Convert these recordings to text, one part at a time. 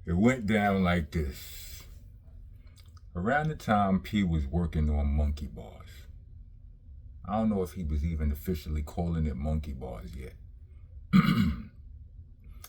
It went down like this. Around the time P was working on monkey bars. I don't know if he was even officially calling it monkey bars yet.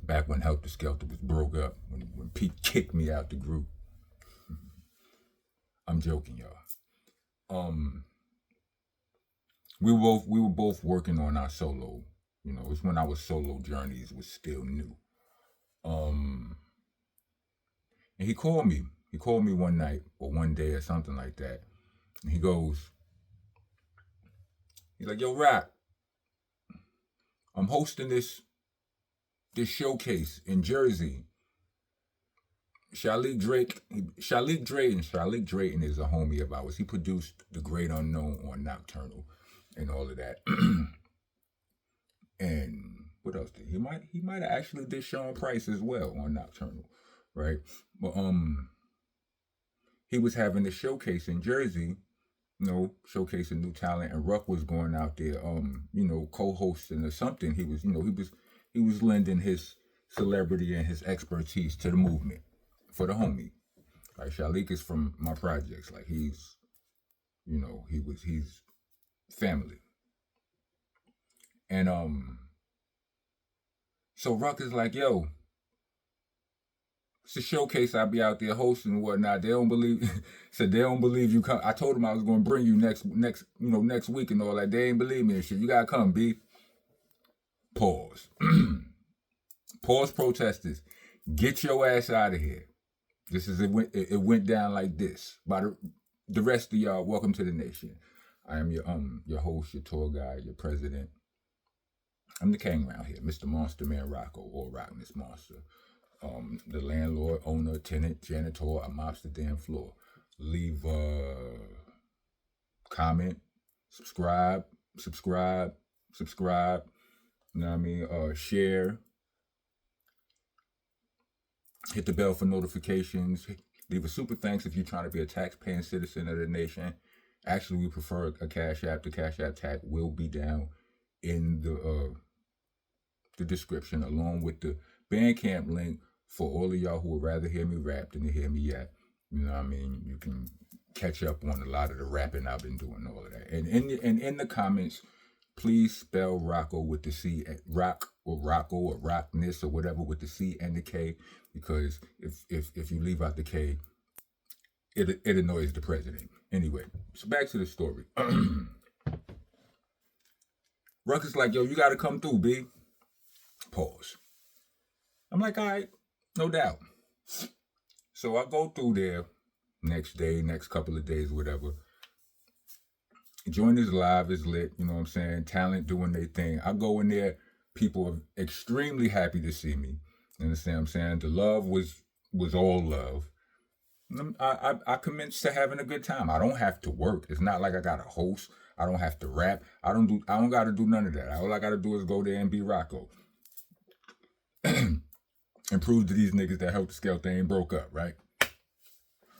Back when Helter Skelter was broke up, when Pete kicked me out the group. I'm joking, y'all. We were both working on our solo. You know, it's when our solo journeys was still new. And he called me. He called me one night or one day or something like that. And he's like, yo, Rock, I'm hosting this showcase in Jersey. Shalik Drayton is a homie of ours. He produced The Great Unknown on Nocturnal and all of that. And what else did he might have actually did Sean Price as well on Nocturnal, right? But he was having a showcase in Jersey, you know, showcasing new talent, and Ruck was going out there, you know, co-hosting or something. He was lending his celebrity and his expertise to the movement for the homie. Like Shalik is from my projects. Like he's family. And so Ruck is like, yo, it's a showcase I'll be out there hosting and whatnot. They don't believe you come. I told them I was gonna bring you next week and all that. They ain't believe me and shit. You gotta come, B. Pause. Pause, protesters. Get your ass out of here. It went down like this. By the rest of y'all, welcome to the nation. I am your host, your tour guide, your president. I'm the king around here, Mr. Monster Man Rocco, or Rockness Monsta. The landlord, owner, tenant, janitor, I mops the damn floor. Leave a comment, subscribe. You know what I mean? Share. Hit the bell for notifications. Leave a super thanks if you're trying to be a tax-paying citizen of the nation. Actually, we prefer a Cash App. The Cash App tag will be down in the description, along with the Bandcamp link for all of y'all who would rather hear me rap than to hear me yap. You know what I mean? You can catch up on a lot of the rapping I've been doing, all of that. And in the comments, please spell Rocco with the C, Rock or Rocco or Rockness or whatever with the C and the K, because if you leave out the K, it annoys the president. Anyway, so back to the story. Ruck is like, yo, you gotta come through, B. Pause. I'm like, all right, no doubt. So I go through there next day, next couple of days, whatever. Join is live, is lit, you know what I'm saying? Talent doing their thing. I go in there, people are extremely happy to see me. You understand what I'm saying? The love was all love. I commenced to having a good time. I don't have to work. It's not like I got a host. I don't have to rap. I don't got to do none of that. All I got to do is go there and be Rocco. And prove to these niggas that Helter Skelter ain't broke up, right?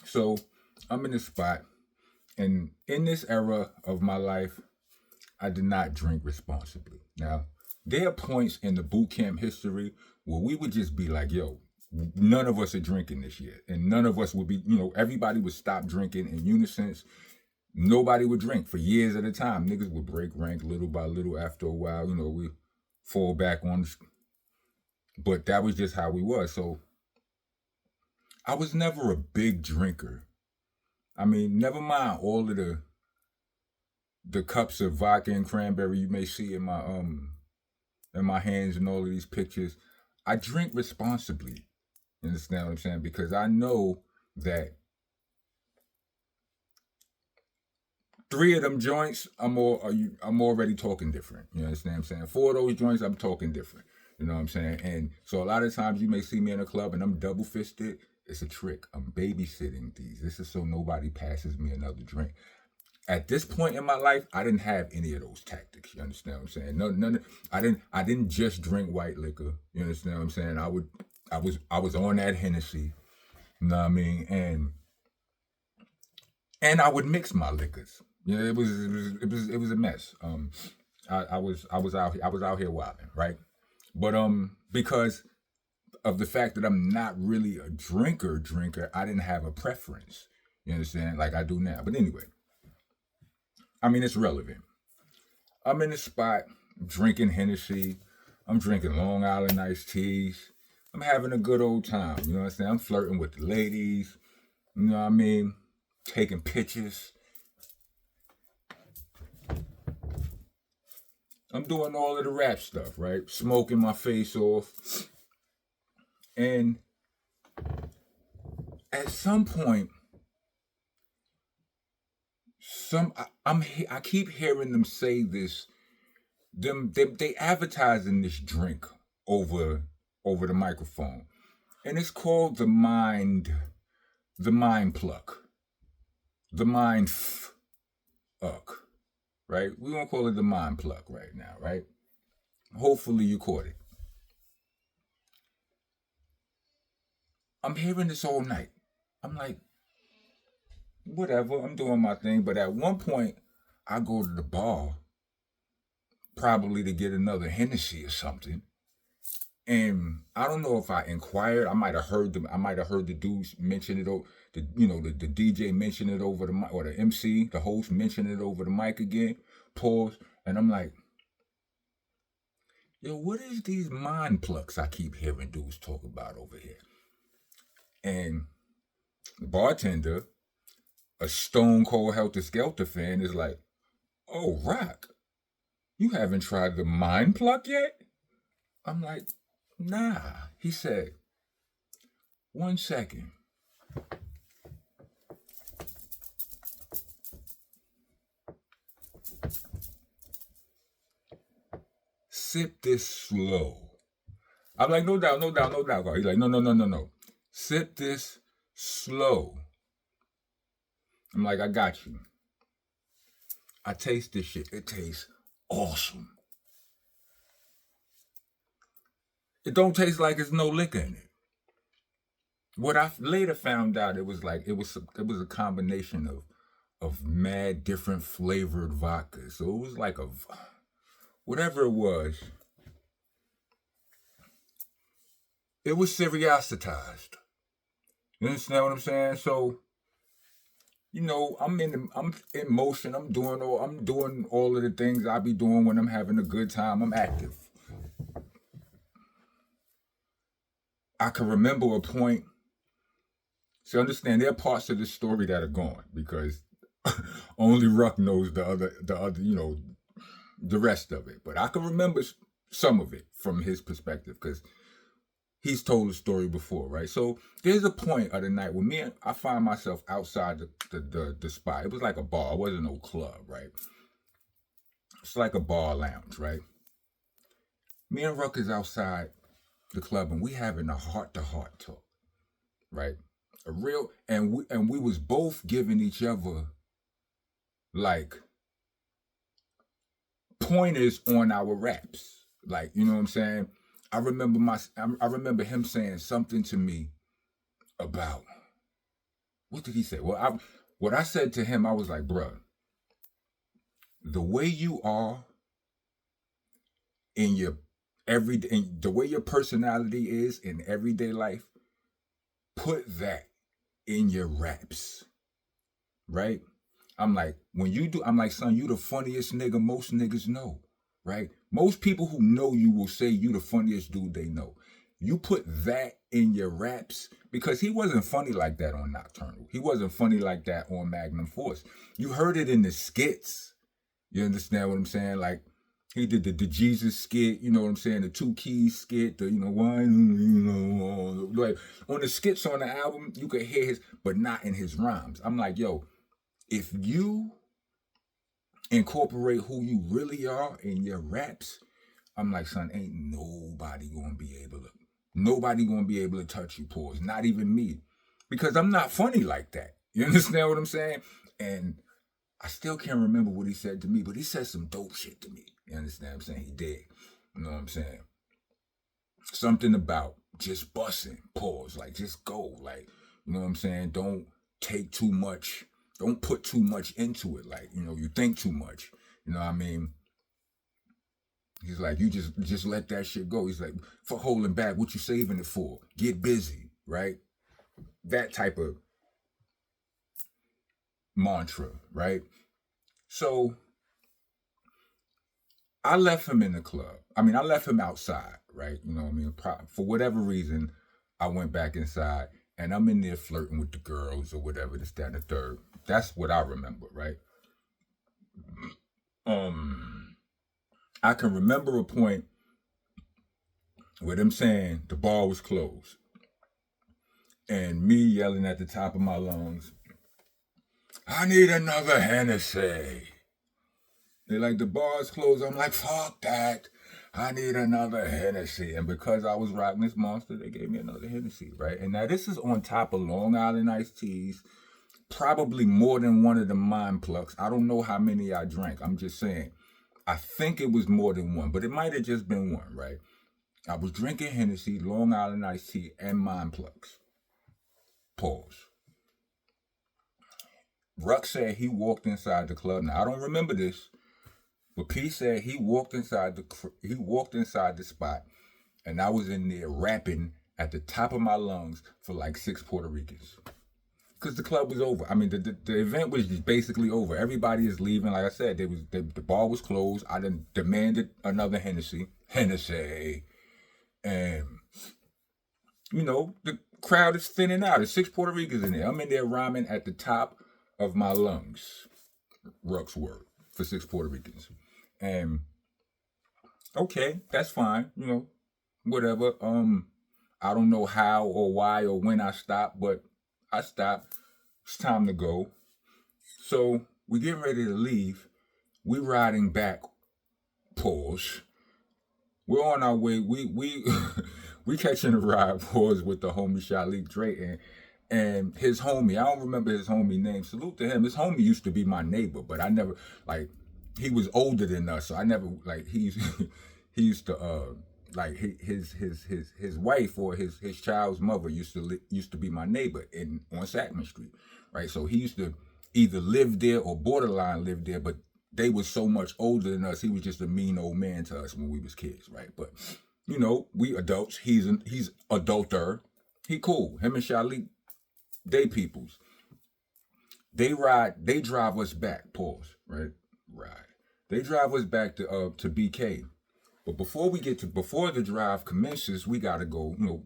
So I'm in this spot. And in this era of my life, I did not drink responsibly. Now, there are points in the boot camp history where we would just be like, yo, none of us are drinking this year. And none of us would be, everybody would stop drinking in unison. Nobody would drink for years at a time. Niggas would break rank little by little. After a while, we fall back on. But that was just how we was. So I was never a big drinker. I mean, never mind all of the cups of vodka and cranberry you may see in my hands and all of these pictures. I drink responsibly. You understand what I'm saying? Because I know that 3 of them joints, I'm already talking different. You understand what I'm saying? 4 of those joints, I'm talking different. You know what I'm saying? And so a lot of times you may see me in a club and I'm double-fisted. It's a trick. I'm babysitting these. This is so nobody passes me another drink. At this point in my life, I didn't have any of those tactics. You understand what I'm saying? None. I didn't just drink white liquor. You understand what I'm saying? I was on that Hennessy. You know what I mean? And I would mix my liquors. Yeah, it was a mess. I was out here wilding, right? But because of the fact that I'm not really a drinker, I didn't have a preference. You understand? Like I do now. But anyway, I mean, it's relevant. I'm in a spot, drinking Hennessy. I'm drinking Long Island iced teas. I'm having a good old time. You know what I'm saying? I'm flirting with the ladies. You know what I mean? Taking pictures. I'm doing all of the rap stuff, right? Smoking my face off. And at some point, I keep hearing them say this. They advertising this drink over the microphone, and it's called the mind pluck, the mind fuck, right? We're gonna call it the mind pluck right now, right? Hopefully you caught it. I'm hearing this all night. I'm like, whatever, I'm doing my thing. But at one point, I go to the bar, probably to get another Hennessy or something. And I don't know if I inquired. I might have heard the dudes mention it. The DJ mention it over the mic, or the MC, the host mention it over the mic again. Pause, and I'm like, yo, what is these mind plucks I keep hearing dudes talk about over here? And the bartender, a stone cold Helter Skelter fan, is like, oh, Rock, you haven't tried the mind pluck yet? I'm like, nah. He said, 1 second. Sip this slow. I'm like, no doubt. He's like, no. Sip this slow. I'm like, I got you. I taste this shit. It tastes awesome. It don't taste like there's no liquor in it. What I later found out, it was a combination of mad different flavored vodka. So it was like whatever it was. It was seriositized. You understand what I'm saying? So, I'm in motion. I'm doing all of the things I be doing when I'm having a good time. I'm active. I can remember a point. So understand, there are parts of this story that are gone because only Ruck knows the other, the rest of it. But I can remember some of it from his perspective because he's told the story before, right? So there's a point of the night where I find myself outside the spot. It was like a bar. It wasn't no club, right? It's like a bar lounge, right? Me and Ruck is outside the club and we having a heart-to-heart talk, right? A real, and we was both giving each other like pointers on our raps. Like, you know what I'm saying? I remember him saying something to me about, what did he say? Well, what I said to him, I was like, bruh, the way you are in your the way your personality is in everyday life, put that in your raps, right? I'm like, son, you the funniest nigga most niggas know, right? Most people who know you will say you the funniest dude they know. You put that in your raps, because he wasn't funny like that on Nocturnal. He wasn't funny like that on Magnum Force. You heard it in the skits. You understand what I'm saying? Like, he did the Jesus skit, you know what I'm saying? The 2 Keys skit, why, like, on the skits on the album, you could hear his, but not in his rhymes. I'm like, yo, if you incorporate who you really are in your raps, I'm like, son, ain't nobody gonna be able to touch you, pause. Not even me. Because I'm not funny like that. You understand what I'm saying? And I still can't remember what he said to me, but he said some dope shit to me. You understand what I'm saying? He did. You know what I'm saying? Something about just busting, pause, like just go. Like, you know what I'm saying? Don't take too much. Don't put too much into it. Like, you think too much. You know what I mean? He's like, you just let that shit go. He's like, for holding back, what you saving it for? Get busy, right? That type of mantra, right? So I left him in the club. I mean, I left him outside, right? You know what I mean? For whatever reason, I went back inside and I'm in there flirting with the girls or whatever, this, that, and the third. That's what I remember, right? I can remember a point where them saying the bar was closed and me yelling at the top of my lungs, I need another Hennessy. They're like, the bar's closed. I'm like, fuck that. I need another Hennessy. And because I was Rockness Monsta, they gave me another Hennessy, right? And now this is on top of Long Island iced teas, probably more than one of the mind plucks. I don't know how many I drank. I'm just saying. I think it was more than one, but it might have just been one, right? I was drinking Hennessy, Long Island iced tea, and mind plucks. Pause. Ruck said he walked inside the club. Now, I don't remember this. But P said he walked inside the spot, and I was in there rapping at the top of my lungs for like 6 Puerto Ricans, because the club was over. I mean, the event was just basically over. Everybody is leaving. Like I said, the bar was closed. I then demanded another Hennessy, and you know the crowd is thinning out. There's 6 Puerto Ricans in there. I'm in there rhyming at the top of my lungs. Ruck's word for 6 Puerto Ricans. And okay, that's fine, you know, whatever. I don't know how or why or when I stopped, but I stopped. It's time to go. So we getting ready to leave. We riding back. Pause. We're on our way. We catching a ride. Pause with the homie Shalik Drayton and his homie. I don't remember his homie name. Salute to him. His homie used to be my neighbor, but I never like. He was older than us, so I never like he used to like his wife or his child's mother used to be my neighbor on Sackman Street, right? So he used to either live there or borderline live there, but they were so much older than us. He was just a mean old man to us when we was kids, right? But you know, we adults. He's adulter. He cool. Him and Shalik, they peoples. They drive us back. Pause. Right. They drive us back to BK. But before the drive commences, we gotta go, you know,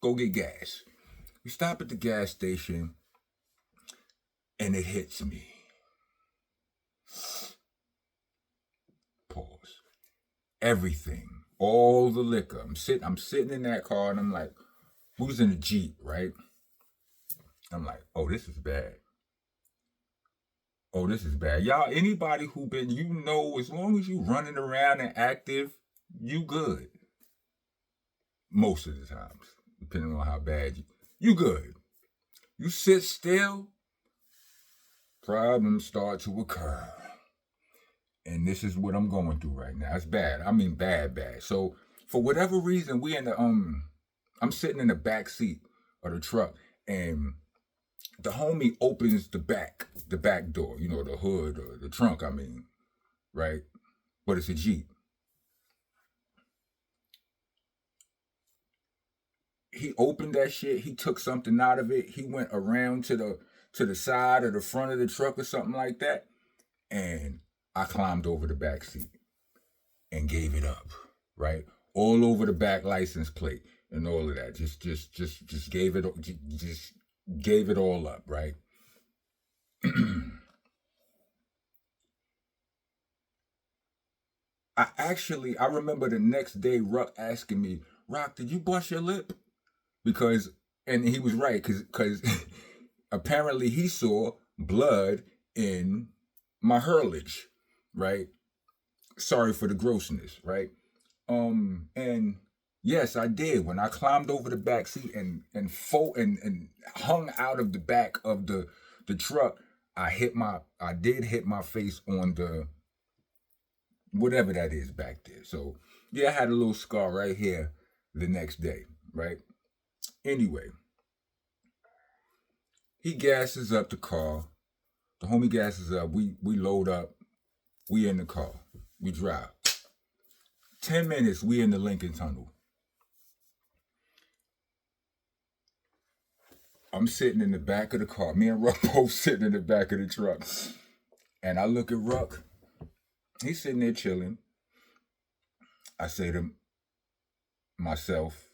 go get gas. We stop at the gas station and it hits me. Pause. Everything. All the liquor. I'm sitting in that car and I'm like, who's in the Jeep, right? I'm like, oh, this is bad. Oh, this is bad. Y'all, anybody who been, you know, as long as you running around and active, you good. Most of the times, depending on how bad you good. You sit still, problems start to occur. And this is what I'm going through right now. It's bad. I mean, bad. So, for whatever reason, I'm sitting in the back seat of the truck, and the homie opens the back door, you know, the hood or the trunk, I mean, right? But it's a Jeep. He opened that shit. He took something out of it. He went around to the side or the front of the truck or something like that. And I climbed over the back seat and gave it up, right? All over the back license plate and all of that. Just gave it all up, right? I remember the next day Ruck asking me, Rock, did you bust your lip? And he was right, because apparently he saw blood in my hurlage, right? Sorry for the grossness, right? And yes, I did. When I climbed over the back seat and hung out of the back of the truck, I did hit my face on the whatever that is back there. So yeah, I had a little scar right here the next day, right? Anyway, he gasses up the car. The homie gasses up. We load up. We in the car. We drive. 10 minutes, we in the Lincoln Tunnel. I'm sitting in the back of the car. Me and Ruck both sitting in the back of the truck. And I look at Ruck. He's sitting there chilling. I say to myself,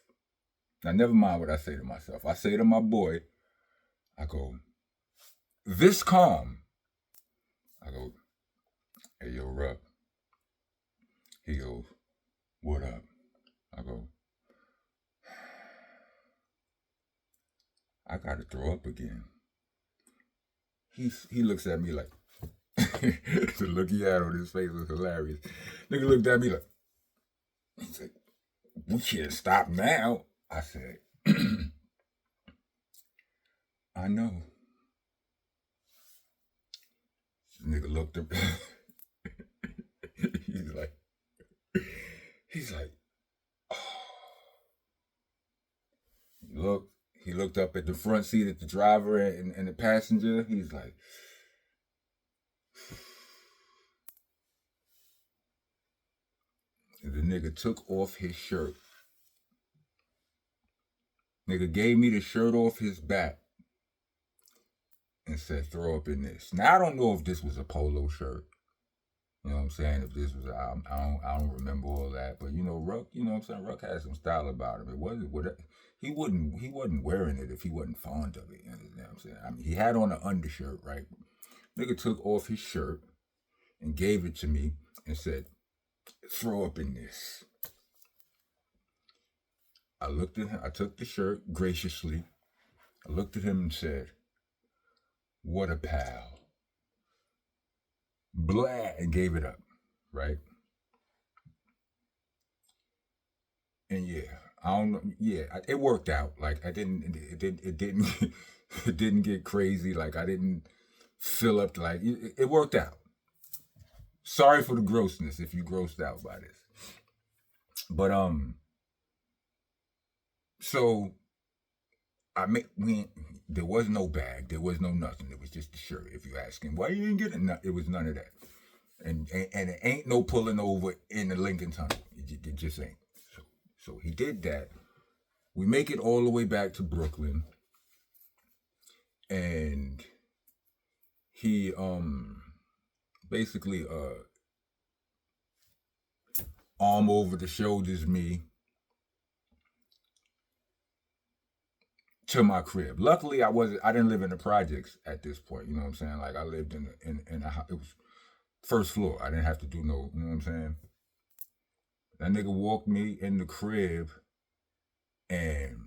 now never mind what I say to myself. I say to my boy, I go, this calm. I go, hey, yo, Ruck. He goes, what up? I go, I gotta throw up again. He looks at me like, the look he had on his face was hilarious. Nigga looked at me like, he said, we can't stop now. I said, I know. Nigga looked up. he's like, oh. He looked up at the front seat at the driver and the passenger. He's like, the nigga took off his shirt. Nigga gave me the shirt off his back and said, throw up in this. Now, I don't know if this was a polo shirt. You know what I'm saying? If this was, I don't remember all that. But, you know, Ruck, you know what I'm saying? Ruck had some style about him. It wasn't, he wasn't wearing it if he wasn't fond of it. You know what I'm saying? I mean, he had on an undershirt, right? Nigga took off his shirt and gave it to me and said, throw up in this. I looked at him. I took the shirt graciously. I looked at him and said, what a pal. Blah, and gave it up, right? And yeah, I don't know. Yeah, it worked out. Like it didn't it didn't get crazy. Like I didn't fill up. Like it worked out. Sorry for the grossness if you grossed out by this. But so there was no bag, there was no nothing. It was just the shirt. If you ask him why you didn't get it, it was none of that. And it ain't no pulling over in the Lincoln Tunnel. It just ain't. So he did that. We make it all the way back to Brooklyn, and he basically arm over the shoulders me to my crib. Luckily, I didn't live in the projects at this point. You know what I'm saying? Like I lived in a house. It was first floor. I didn't have to do no. You know what I'm saying? That nigga walked me in the crib, and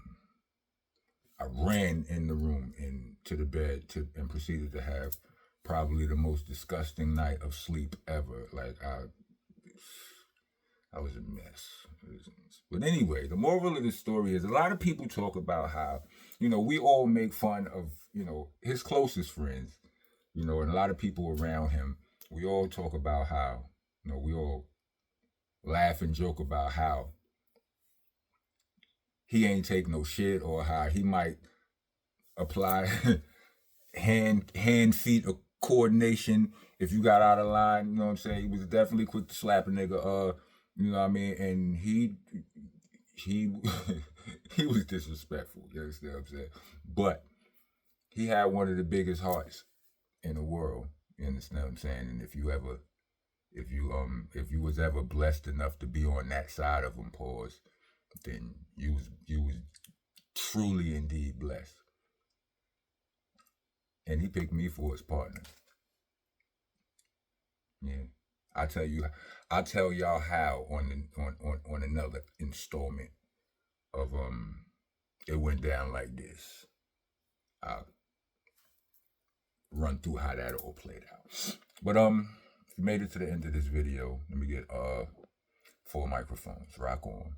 I ran in the room and to the bed and proceeded to have probably the most disgusting night of sleep ever. Like I was a mess. But anyway, the moral of the story is a lot of people talk about how, you know, we all make fun of, you know, his closest friends, you know, and a lot of people around him. We all talk about how, you know, we all laugh and joke about how he ain't take no shit, or how he might apply hand feet coordination if you got out of line. You know what I'm saying? He was definitely quick to slap a nigga. You know what I mean? And he he was disrespectful. You understand what I'm saying? But he had one of the biggest hearts in the world. You understand what I'm saying? And if you was ever blessed enough to be on that side of him, pause, then you was truly indeed blessed. And he picked me for his partner. Yeah. I'll tell y'all how on another installment of It Went Down Like This. I'll run through how that all played out. But if you made it to the end of this video, let me get 4 microphones. Rock on.